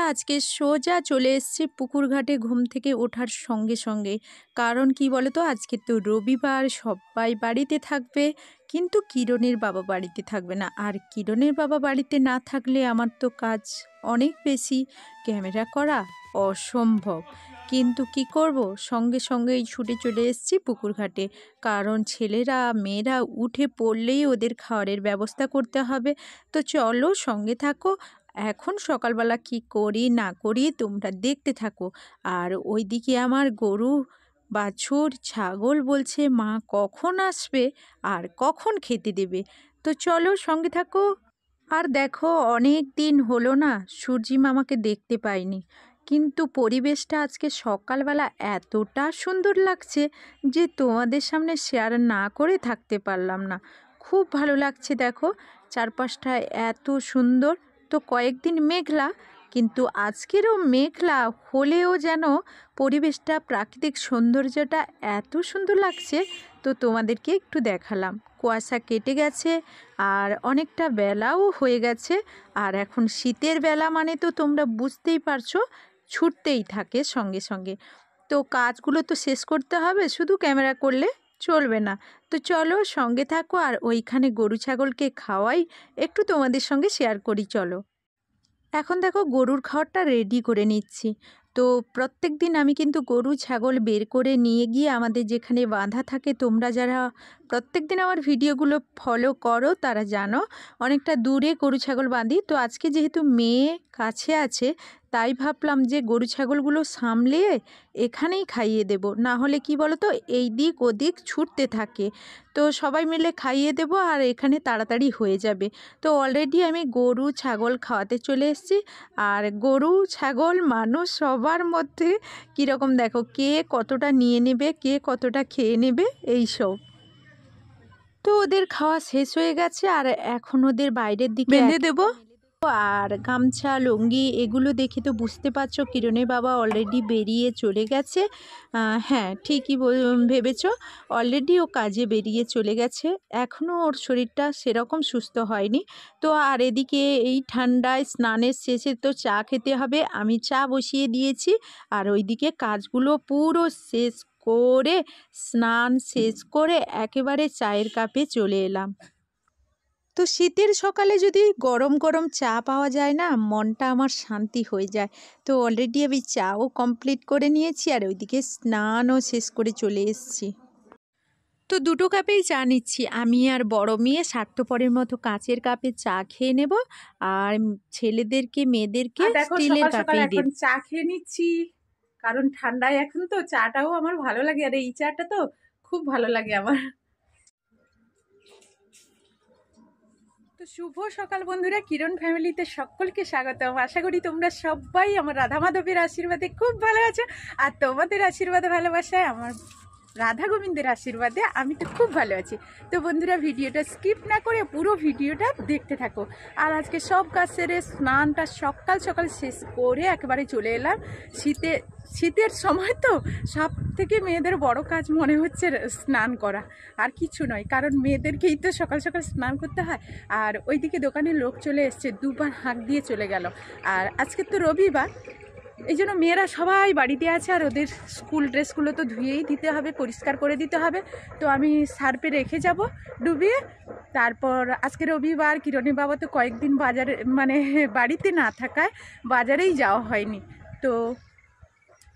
আজকে সোজা চলে এসেছি পুকুর ঘাটে ঘুম থেকে ওঠার সঙ্গে সঙ্গে। কারণ কি বলো তো, আজকে তো রবিবার, সবাই বাড়িতে থাকবে, কিন্তু কিরণের বাবা বাড়িতে থাকবে না। আর কিরণের বাবা বাড়িতে না থাকলে আমার তো কাজ অনেক বেশি, ক্যামেরা করা অসম্ভব। কিন্তু কি করব, সঙ্গে সঙ্গেই ছুটে চলে এসেছি পুকুর ঘাটে। কারণ ছেলেরা মেয়েরা উঠে পড়লেই ওদের খাওয়ারের ব্যবস্থা করতে হবে। তো চলো, সঙ্গে থাকো। এখন সকালবেলা কি করি না করি তোমরা দেখতে থাকো। আর ওইদিকে আমার গরু, বাছুর, ছাগল বলছে মা কখন আসবে আর কখন খেতে দেবে। তো চলো, সঙ্গে থাকো। আর দেখো, অনেক দিন হলো না সূর্যি মামাকে দেখতে পাইনি, কিন্তু পরিবেশটা আজকে সকালবেলা এতটা সুন্দর লাগছে যে তোমাদের সামনে শেয়ার না করে থাকতে পারলাম না। খুব ভালো লাগছে, দেখো চারপাশটা এত সুন্দর। তো কয়েকদিন মেঘলা, কিন্তু আজকেরও মেঘলা হলেও যেন পরিবেশটা, প্রাকৃতিক সৌন্দর্যটা এত সুন্দর লাগছে। তো তোমাদেরকে একটু দেখালাম। কুয়াশা কেটে গেছে আর অনেকটা বেলাও হয়ে গেছে। আর এখন শীতের বেলা মানে তো তোমরা বুঝতেই পারছো, ছুটতেই থাকে সঙ্গে সঙ্গে। তো কাজগুলো তো শেষ করতে হবে, শুধু ক্যামেরা করলে চলবে না। তো চলো, সঙ্গে থাকো। আর ওইখানে গরু ছাগলকে খাওয়াই, একটু তোমাদের সঙ্গে শেয়ার করি, চলো। এখন দেখো, গরুর খাবারটা রেডি করে নিচ্ছি। তো প্রত্যেক দিন আমি কিন্তু গরু ছাগল বের করে নিয়ে গিয়ে আমাদের যেখানে বাঁধা থাকে, তোমরা যারা প্রত্যেক দিন আমার ভিডিওগুলো ফলো করো তারা জানো অনেকটা দূরে গরু ছাগল বাঁধি। তো আজকে যেহেতু মেয়ে কাছে আছে, তাই ভাবলাম যে গরু ছাগলগুলো সামলিয়ে এখানেই খাইয়ে দেব। না হলে কি বলো তো, এই দিক ওদিক ছুটতে থাকে। তো সবাই মিলে খাইয়ে দেব আর এখানে তাড়াতাড়ি হয়ে যাবে। তো অলরেডি আমি গরু ছাগল খাওয়াতে চলে এসেছি। আর গরু ছাগল মানুষ সবার মধ্যে কীরকম দেখো, কে কতটা নিয়ে নেবে, কে কতটা খেয়ে নেবে, এই সব। তো ওদের খাওয়া শেষ হয়ে গেছে আর এখন ওদের বাইরের দিকে বেঁধে দেবো। আর গামছা, লুঙ্গি এগুলো দেখে তো বুঝতে পারছো কিরণের বাবা অলরেডি বেরিয়ে চলে গেছে। হ্যাঁ, ঠিকই ভেবেছ, অলরেডি ও কাজে বেরিয়ে চলে গেছে। এখনও ওর শরীরটা সেরকম সুস্থ হয়নি। তো আর এদিকে এই ঠান্ডায় স্নানের শেষে তো চা খেতে হবে, আমি চা বসিয়ে দিয়েছি। আর ওইদিকে কাজগুলো পুরো শেষ করে, স্নান শেষ করে একেবারে চায়ের কাপে চলে এলাম। তো শীতের সকালে যদি গরম গরম চা পাওয়া যায় না, মনটা আমার শান্তি হয়ে যায়। তো অলরেডি আমি চাও কমপ্লিট করে নিয়েছি আর ওইদিকে স্নানও শেষ করে চলে এসেছি। তো দুটো কাপেই চা নিচ্ছি। আমি আর বড় মেয়ে স্বার্থপরের মতো কাচের কাপে চা খেয়ে নেব, আর ছেলেদেরকে মেয়েদেরকে স্টিলের কাপেই দেব। চা খেয়ে নিচ্ছি, কারণ ঠান্ডায় এখন তো চাটাও আমার ভালো লাগে, আর এই চাটা তো খুব ভালো লাগে আমার। তো শুভ সকাল বন্ধুরা, কিরণ ফ্যামিলিতে সকলকে স্বাগতম। আশা করি তোমরা সবাই আমার রাধা মাধবের আশীর্বাদে খুব ভালো আছো, আর তোমাদের আশীর্বাদে ভালোবাসায় আমার রাধা গোবিন্দের আশীর্বাদে আমি তো খুব ভালো আছি। তো বন্ধুরা, ভিডিওটা স্কিপ না করে পুরো ভিডিওটা দেখতে থাকো। আর আজকে সব কাজ সেরে স্নানটা সকাল সকাল শেষ করে একেবারে চলে এলাম। শীতের সময় তো সব থেকে মেয়েদের বড় কাজ মনে হচ্ছে স্নান করা, আর কিছু নয়। কারণ মেয়েদেরকেই তো সকাল সকাল স্নান করতে হয়। আর ওইদিকে দোকানে লোক চলে এসছে, দুবার হাঁক দিয়ে চলে গেল। আর আজকে তো রবিবার, এই জন্য মেয়েরা সবাই বাড়িতে আছে, আর ওদের স্কুল ড্রেসগুলো তো ধুয়েই দিতে হবে, পরিষ্কার করে দিতে হবে। তো আমি সার্ফে রেখে যাব ডুবিয়ে। তারপর আজকে রবিবার, কিরণের বাবা তো কয়েকদিন বাজারে মানে বাড়িতে না থাকায় বাজারেই যাওয়া হয়নি। তো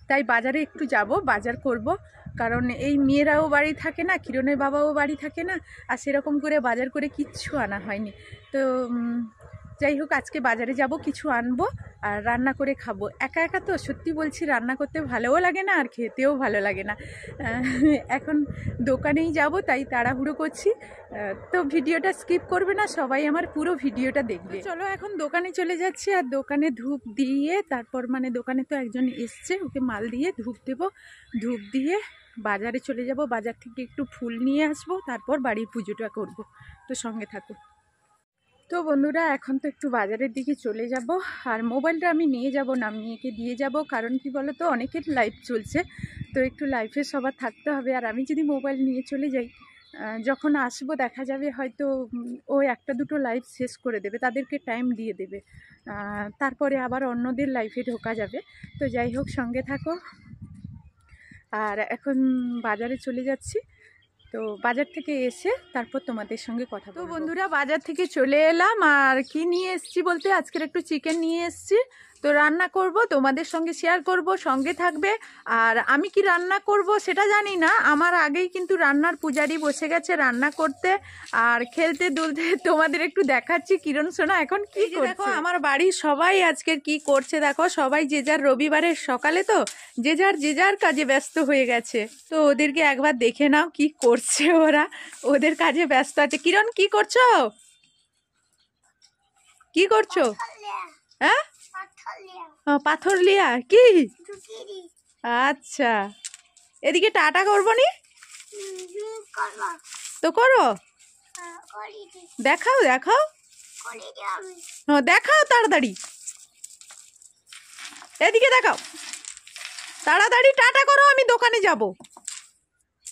তাই বাজারে একটু যাব, বাজার করব। কারণ এই মেয়েরাও বাড়ি থাকে না, কিরণের বাবাও বাড়ি থাকে না, আর সেরকম করে বাজার করে কিচ্ছু আনা হয়নি। তো যাই হোক, আজকে বাজারে যাব, কিছু আনবো আর রান্না করে খাবো। একা একা তো সত্যি বলছি, রান্না করতে ভালোও লাগে না আর খেতেও ভালো লাগে না। এখন দোকানেই যাব, তাই তাড়াহুড়ো করছি। তো ভিডিওটা স্কিপ করবে না, সবাই আমার পুরো ভিডিওটা দেখবে। চলো এখন দোকানে চলে যাচ্ছি, আর দোকানে ধূপ দিয়ে তারপর মানে দোকানে তো একজন এসছে, ওকে মাল দিয়ে ধূপ দেবো। ধূপ দিয়ে বাজারে চলে যাব, বাজার থেকে একটু ফুল নিয়ে আসবো, তারপর বাড়ির পুজোটা করব। তো সঙ্গে থাকো। তো বন্ধুরা, এখন তো একটু বাজারের দিকে চলে যাব, আর মোবাইলটা আমি নিয়ে যাব না, মেয়েকে দিয়ে যাব। কারণ কি বলো তো, অনেকের লাইভ চলছে, তো একটু লাইফে সবার থাকতে হবে। আর আমি যদি মোবাইল নিয়ে চলে যাই যখন আসবো দেখা যাবে হয়তো ও একটা দুটো লাইভ শেষ করে দেবে, তাদেরকে টাইম দিয়ে দেবে, তারপরে আবার অন্যদের লাইফে ঢোকা যাবে। তো যাই হোক, সঙ্গে থাকো। আর এখন বাজারে চলে যাচ্ছি, তো বাজার থেকে এসে তারপর তোমাদের সঙ্গে কথা বলবো। তো বন্ধুরা, বাজার থেকে চলে এলাম, আর কি নিয়ে এসেছি বলতে আজকের একটু চিকেন নিয়ে এসেছি। তো রান্না করব, তোমাদের সঙ্গে শেয়ার করব, সঙ্গে থাকবে। আর আমি কি রান্না করব সেটা জানি না, আমার আগেই কিন্তু রান্নার পূজারি বসে গেছে রান্না করতে আর খেলতে দুলতে। তোমাদের একটু দেখাচ্ছি কিরণ সোনা এখন কি করছে। দেখো আমার বাড়ির সবাই আজকের কি করছে, দেখো সবাই যে যার রবিবারের সকালে তো যে যার কাজে ব্যস্ত হয়ে গেছে। তো ওদেরকে একবার দেখে নাও কি করছে ওরা, ওদের কাজে ব্যস্ত আছে। কিরণ কি করছো, কি করছো? হ্যাঁ, পাথর লিয়া কি? আচ্ছা, এদিকে টাটা করবো নি তো করো, দেখাও দেখাও দেখাও তাড়াতাড়ি, এদিকে দেখাও তাড়াতাড়ি, টাটা করো, আমি দোকানে যাব।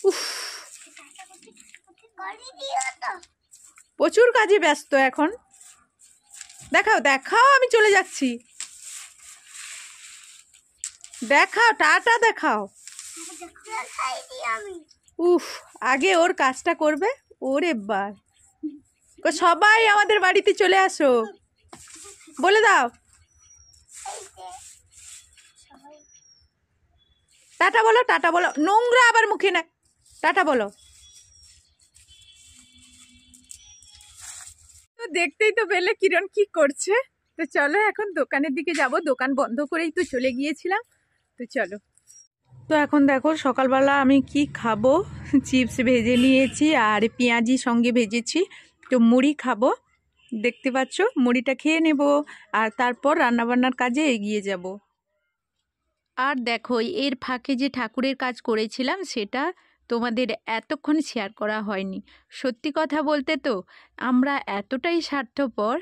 উফ, প্রচুর কাজে ব্যস্ত এখন। দেখাও দেখাও, আমি চলে যাচ্ছি, দেখাও টাটা দেখাও। উফ, আগে ওর কাজটা করবে। ওরে বার, সবাই আমাদের বাড়িতে চলে আসো, বলে দাও টাটা বলো, টাটা বলো, নোংরা আবার মুখে না, টাটা বলো। তো দেখতেই তো পেলে কিরণ কি করছে। তো চলো এখন দোকানের দিকে যাব, দোকান বন্ধ করেই তো চলে গিয়েছিলাম। তো চলো। তো এখন দেখো সকালবেলা আমি কি খাবো, চিপস ভেজে নিয়েছি আর পেঁয়াজি সঙ্গে ভেজেছি। তো মুড়ি খাবো, দেখতে পাচ্ছ, মুড়িটা খেয়ে নেব আর তারপর রান্নাবান্নার কাজে এগিয়ে যাব। আর দেখো এর ফাঁকে যে ঠাকুরের কাজ করেছিলাম সেটা তোমাদের এতক্ষণ শেয়ার করা হয়নি। সত্যি কথা বলতে তো আমরা এতটাই স্বার্থপর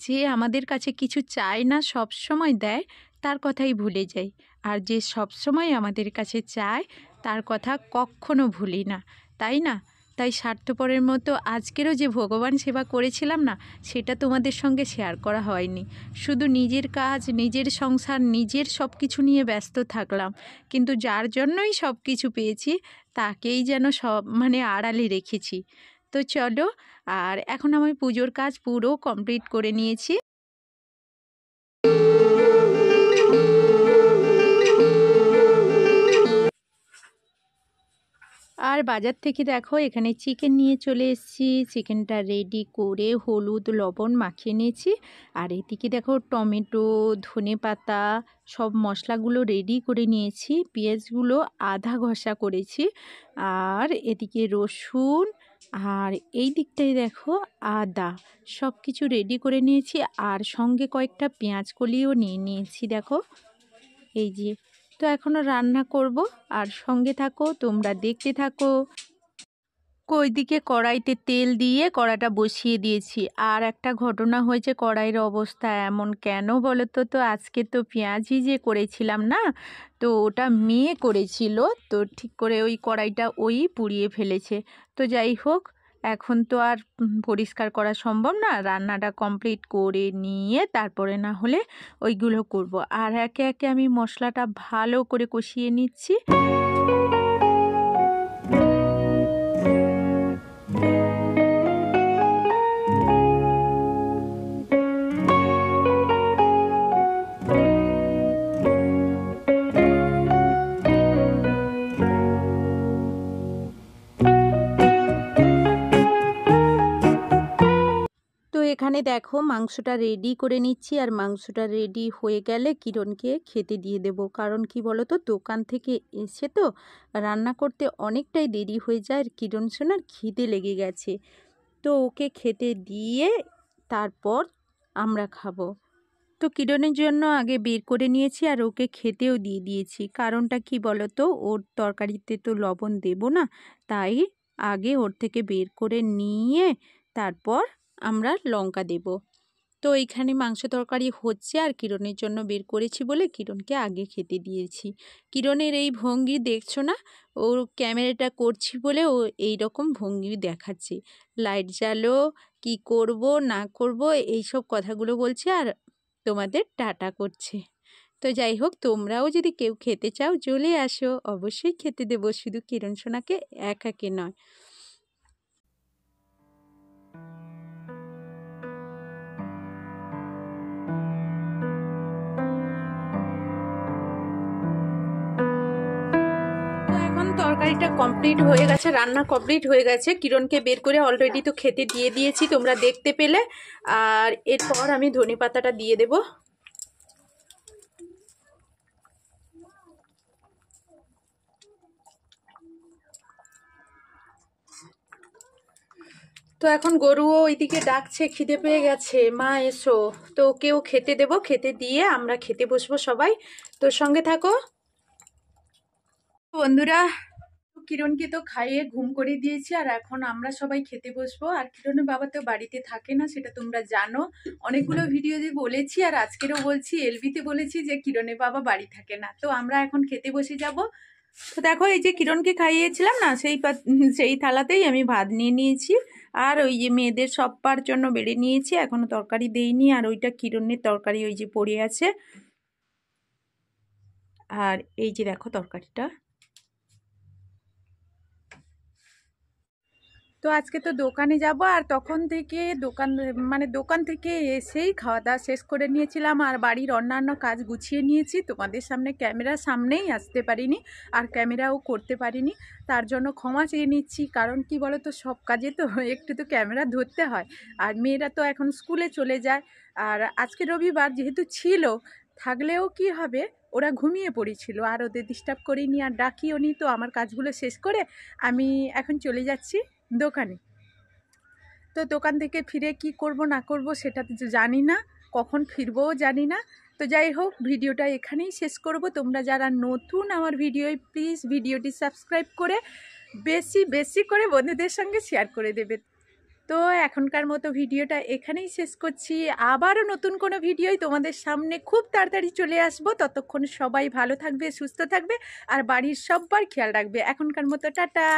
যে আমাদের কাছে কিছু চায় না, সব সময় দেয়, তার কথাই ভুলে যাই। আর যে সব সময় আমাদের কাছে চায় তার কথা কখনো ভুলি না, তাই না? তাই স্বার্থপরের মতো আজকেরও যে ভগবান সেবা করেছিলাম না, সেটা তোমাদের সঙ্গে শেয়ার করা হয়নি। শুধু নিজের কাজ, নিজের সংসার, নিজের সব কিছু নিয়ে ব্যস্ত থাকলাম, কিন্তু যার জন্যই সব কিছু পেয়েছি তাকেই যেন সব আড়ালে রেখেছি। তো চলো, আর এখন আমি পুজোর কাজ পুরো কমপ্লিট করে নিয়েছি। আর বাজার থেকে দেখো এখানে চিকেন নিয়ে চলে এসেছি, চিকেনটা রেডি করে হলুদ লবণ মাখিয়ে নিয়েছি। আর এদিকে দেখো টমেটো, ধনেপাতা সব মশলাগুলো রেডি করে নিয়েছি, পেঁয়াজগুলো আধা ঘষা করেছি, আর এদিকে রসুন, আর এই দিকটায় দেখো আদা, সব কিছু রেডি করে নিয়েছি। আর সঙ্গে কয়েকটা পেঁয়াজ কলিও নিয়ে নিয়েছি, দেখো এই যে। তো এখনও রান্না করব, আর সঙ্গে থাকো, তোমরা দেখতে থাকো। ওইদিকে কড়াইতে তেল দিয়ে কড়াটা বসিয়ে দিয়েছি। আর একটা ঘটনা হয়েছে, কড়াইয়ের অবস্থা এমন কেন বলো তো? তো আজকে তো পেঁয়াজি যে করেছিলাম না, তো ওটা মেয়ে করেছিল, তো ঠিক করে ওই কড়াইটা ওই পুড়িয়ে ফেলেছে। তো যাই হোক, এখন তো আর পরিষ্কার করা সম্ভব না, রান্নাটা কমপ্লিট করে নিয়ে তারপরে না হলে ওইগুলো করব। আর একে একে আমি মশলাটা ভালো করে কষিয়ে নিচ্ছি। এখানে দেখো মাংসটা রেডি করে নিচ্ছি, আর মাংসটা রেডি হয়ে গেলে কিরণকে খেতে দিয়ে দেব। কারণ কি বলো তো, দোকান থেকে এসে তো রান্না করতে অনেকটাই দেরি হয়ে যায়, আর কিরণ সোনার খিদে লেগে গেছে। তো ওকে খেতে দিয়ে তারপর আমরা খাবো। তো কিরণের জন্য আগে বের করে নিয়েছি আর ওকে খেতেও দিয়ে দিয়েছি। কারণটা কি বলো তো, ওর তরকারিতে তো লবণ দেব না, তাই আগে ওর থেকে বের করে নিয়ে তারপর আমরা লঙ্কা দেব। তো এইখানে মাংস তরকারি হচ্ছে আর কিরণের জন্য বের করেছি বলে কিরণকে আগে খেতে দিয়েছি। কিরণের এই ভঙ্গি দেখছো না, ওর ক্যামেরাটা করছি বলে ও এই রকম ভঙ্গি দেখাচ্ছে, লাইট জ্বালো, কি করব না করব এইসব কথাগুলো বলছে আর তোমাদের টাটা করছে। তো যাই হোক, তোমরাও যদি কেউ খেতে চাও চলে আসো, অবশ্যই খেতে দেবো, শুধু কিরণ সোনাকে একাকে নয়। তরকারিটা কমপ্লিট হয়ে গেছে, রান্না কমপ্লিট হয়ে গেছে, কিরণকে বের করে অলরেডি তো খেতে দিয়ে দিয়েছি, তোমরা দেখতে পেলে। আর এরপর আমি ধনেপাতাটা দিয়ে দেব। তো এখন গরুও ওইদিকে ডাকছে, খিদে পেয়ে গেছে, মা এসো। তো ওকেও খেতে দেব, খেতে দিয়ে আমরা খেতে বসবো সবাই। তোর সঙ্গে থাকো বন্ধুরা। কিরণকে তো খাইয়ে ঘুম করে দিয়েছি আর এখন আমরা সবাই খেতে বসবো। আর কিরণের বাবা তো বাড়িতে থাকে না, সেটা তোমরা জানো, অনেকগুলো ভিডিওতে বলেছি আর আজকেরও বলছি, এলবিতে বলেছি যে কিরণের বাবা বাড়ি থাকে না। তো আমরা এখন খেতে বসে যাব। তো দেখো, এই যে কিরণকে খাইয়েছিলাম না, সেই থালাতেই আমি ভাত নিয়ে নিয়েছি আর ওই যে মেয়েদের সবার জন্য বেড়ে নিয়েছি, এখনো তরকারি দেইনি। আর ওইটা কিরণের তরকারি ওই যে পড়ে আছে। আর এই যে দেখো তরকারিটা। তো আজকে তো দোকানে যাব আর তখন থেকে দোকান থেকে এসেই খাওয়া দাওয়া শেষ করে নিয়েছিলাম আর বাড়ির অন্যান্য কাজ গুছিয়ে নিয়েছি। তোমাদের সামনে ক্যামেরার সামনেই আসতে পারিনি আর ক্যামেরাও করতে পারিনি, তার জন্য ক্ষমা চেয়ে নিচ্ছি। কারণ কি বলো তো, সব কাজে তো একটু তো ক্যামেরা ধরতে হয়। আর মেয়েরা তো এখন স্কুলে চলে যায় আর আজকে রবিবার যেহেতু ছিল, থাকলেও কি হবে, ওরা ঘুমিয়ে পড়েছিল আর ওদের ডিস্টার্ব করিনি আর ডাকিও নি। তো আমার কাজগুলো শেষ করে আমি এখন চলে যাচ্ছি দোকানে। তো দোকান থেকে ফিরে কি করব না করব সেটা তো জানি না, কখন ফিরবও জানি না। তো যাই হোক, ভিডিওটা এখানেই শেষ করব। তোমরা যারা নতুন আমার ভিডিও, প্লিজ ভিডিওটি সাবস্ক্রাইব করে বেশি বেশি করে বন্ধুদের সঙ্গে শেয়ার করে দেবে। তো এখনকার মতো ভিডিওটা এখানেই শেষ করছি। আবারও নতুন কোনো ভিডিওই তোমাদের সামনে খুব তাড়াতাড়ি চলে আসবো। ততক্ষণ সবাই ভালো থাকবে, সুস্থ থাকবে আর বাড়ির সবার খেয়াল রাখবে। এখনকার মতো টাটা।